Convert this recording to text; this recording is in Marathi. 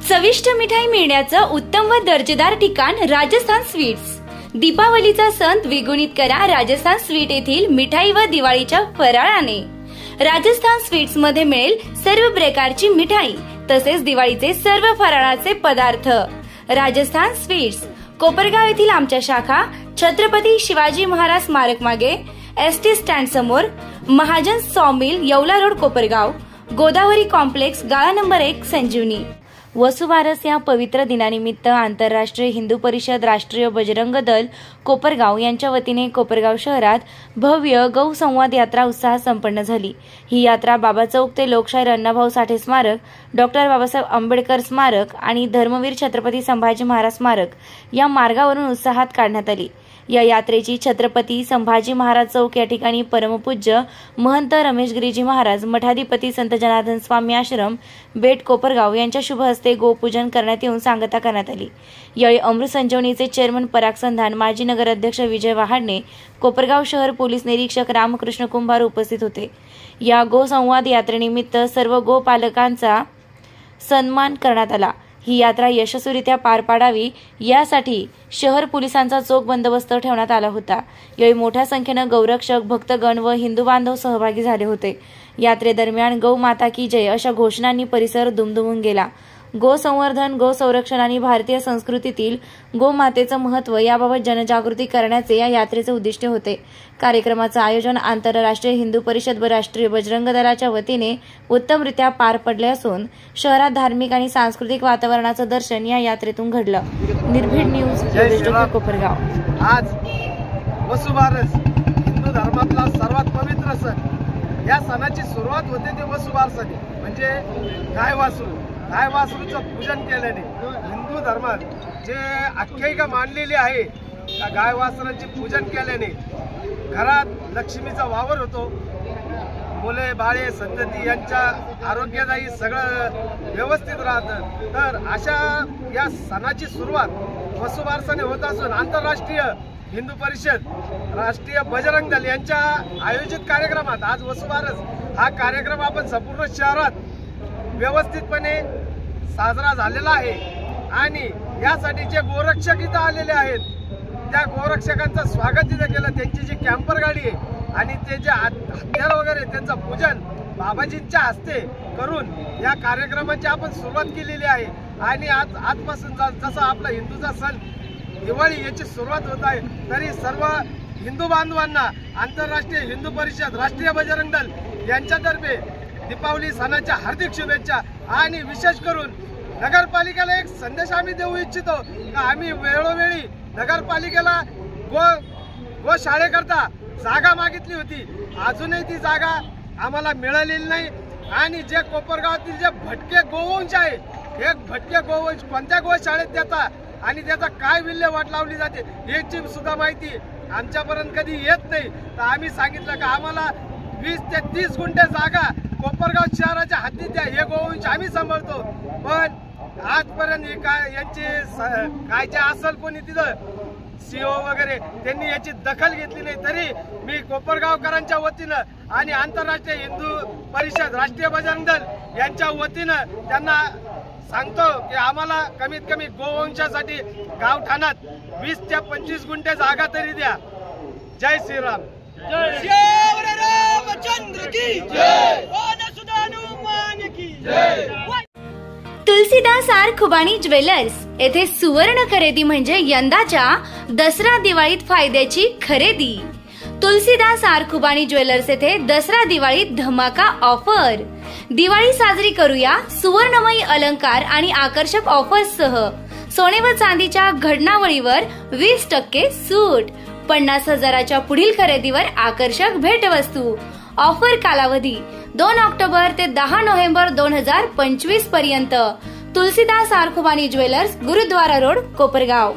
चविष्ट मिठाई मिळण्याचं उत्तम व दर्जेदार ठिकाण राजस्थान स्वीट्स। दीपावलीचा सण द्विगुणित करा राजस्थान स्वीट येथील मिठाई व दिवाळीच्या फराळाने। राजस्थान स्वीट्स मध्ये मिळेल सर्व प्रकारची मिठाई तसेच दिवाळीचे सर्व फराळाचे पदार्थ। राजस्थान स्वीट्स, कोपरगाव येथील आमच्या शाखा छत्रपती शिवाजी महाराज स्मारक मागे, एसटी स्टँड समोर, महाजन सॉमिल, येवला रोड, कोपरगाव। गोदावरी कॉम्प्लेक्स, गाळा नंबर 1, संजीवनी। वसुबारस या पवित्र दिनानिमित्त आंतरराष्ट्रीय हिंदू परिषद, राष्ट्रीय बजरंग दल कोपरगाव यांच्या वतीने कोपरगाव शहरात भव्य गौ संवाद यात्रा उत्साहात संपन्न झाली। ही यात्रा बाबा चौक ते लोकशाहीर अण्णाभाऊ साठे स्मारक, डॉक्टर बाबासाहेब आंबेडकर स्मारक आणि धर्मवीर छत्रपती संभाजी महाराज स्मारक या मार्गावरून उत्साहात काढण्यात आली। या यात्रेची छत्रपती संभाजी महाराज चौक या ठिकाणी परमपूज्य महंत रमेश गिरीजी महाराज, मठाधिपती संत जनार्दन स्वामी आश्रम, बेट कोपरगाव यांच्या शुभ हस्ते गोपूजन करण्यात येऊन सांगता करण्यात आली। यावेळी अमृत संजीवनीचे चेअरमन पराग संधान, माजी नगराध्यक्ष विजय वहाडणे, कोपरगाव शहर पोलीस निरीक्षक रामकृष्ण कुंभार उपस्थित होते। या गोसंवाद यात्रेनिमित्त सर्व गोपालकांचा सन्मान करण्यात आला। ही यात्रा यशस्वीरित्या पार पाडावी यासाठी शहर पोलिसांचा चोख बंदोबस्त ठेवण्यात आला होता। यावेळी मोठ्या संख्येनं गौरक्षक, भक्तगण व हिंदू बांधव सहभागी झाले होते। यात्रेदरम्यान गौ माता की जय अशा घोषणांनी परिसर दुमदुमून गेला। गो संवर्धन, गो संरक्षण आणि भारतीय संस्कृतीतील गोमातेचं महत्त्व याबाबत जनजागृती करण्याचे या यात्रेचे उद्दिष्ट होते। कार्यक्रमाचं आयोजन आंतरराष्ट्रीय हिंदू परिषद व राष्ट्रीय बजरंग दलाच्या वतीने उत्तमरित्या पार पडले असून शहरात धार्मिक आणि सांस्कृतिक वातावरणाचं दर्शन या यात्रेतून घडलं। निर्भीड न्यूज, कोपरगाव। आज वसुबारस हिंदू धर्मातला सर्वात पवित्र सण। या सणाची सुरुवात होते ते वसुबारसाने, म्हणजे गाय वासरूचं पूजन केल्याने हिंदू धर्मात जे आख्यायिका मानलेली आहे, त्या गाय वासरांचे पूजन केल्याने घरात लक्ष्मीचा वावर होतो। मुले बाळे संतती यांच्या आरोग्यदायी सगळं व्यवस्थित राहतं। तर अशा या सणाची सुरुवात वसुबारसाने होत असून आंतरराष्ट्रीय हिंदू परिषद, राष्ट्रीय बजरंग दल यांच्या आयोजित कार्यक्रमात आज वसुबारस हा कार्यक्रम आपण संपूर्ण शहरात व्यवस्थितपणे साजरा झालेला आहे। आणि यासाठी जे गोरक्षक इथं आलेले आहेत त्या गोरक्षकांचं स्वागत इथं केलं। त्यांची जी कॅम्पर गाडी आहे आणि ते जे हत्यार वगैरे त्यांचं पूजन बाबाजींच्या हस्ते करून या कार्यक्रमाची आपण सुरुवात केलेली आहे। आणि आजपासून जसं आपला हिंदूचा सण दिवाळी याची सुरुवात होत आहे, तरी सर्व हिंदू बांधवांना आंतरराष्ट्रीय हिंदू परिषद, राष्ट्रीय बजरंग दल यांच्यातर्फे दीपावली सणाच्या हार्दिक शुभेच्छा। आणि विशेष करून नगरपालिकेला एक संदेश आम्ही देऊ इच्छितो की आम्ही वेळोवेळी नगरपालिकेला गो शाळेकरता जागा मागितली होती, अजूनही ती जागा आम्हाला मिळालेली नाही। आणि जे कोपरगावातील जे भटके गोवंश आहे, हे भटके गोवंश कोणत्या गोशाळेत देतात आणि त्याचा काय विल्हेवाट लावली जाते याची सुद्धा माहिती आमच्यापर्यंत कधी येत नाही। तर आम्ही सांगितलं की आम्हाला 20 ते 30 गुंठे जागा कोपरगाव शहराच्या हद्दीत द्या, हे गोवंश आम्ही सांभाळतो। पण आजपर्यंत यांची काय जे असेल कोणी तिथं सीओ वगैरे त्यांनी याची दखल घेतली नाही। तरी मी कोपरगावकरांच्या वतीनं आणि आंतरराष्ट्रीय हिंदू परिषद, राष्ट्रीय बजरंग दल यांच्या वतीनं त्यांना सांगतो की आम्हाला कमीत कमी गोवंशासाठी गावठाणात 20 ते 25 गुंठे जागा तरी द्या। जय श्रीराम। तुलसीदास आर खुबानी ज्वेलर्स येथे सुवर्ण खरेदी म्हणजे यंदाच्या दसरा दिवाळीत फायद्याची खरेदी। तुलसीदास आर खुबानी ज्वेलर्स येथे दसरा दिवाळीत धमाका ऑफर। दिवाळी साजरी करूया सुवर्णमयी अलंकार आणि आकर्षक ऑफर्ससह। सोने व चांदीच्या घडणावळीवर 20% सूट, 50,000च्या पुढील खरेदीवर आकर्षक भेटवस्तू। ऑफर कालावधी 2 ऑक्टोबर ते 10 नोव्हेंबर 2025 पर्यंत। तुलसीदास आर खुबानी ज्वेलर्स, गुरुद्वारा रोड, कोपरगाव।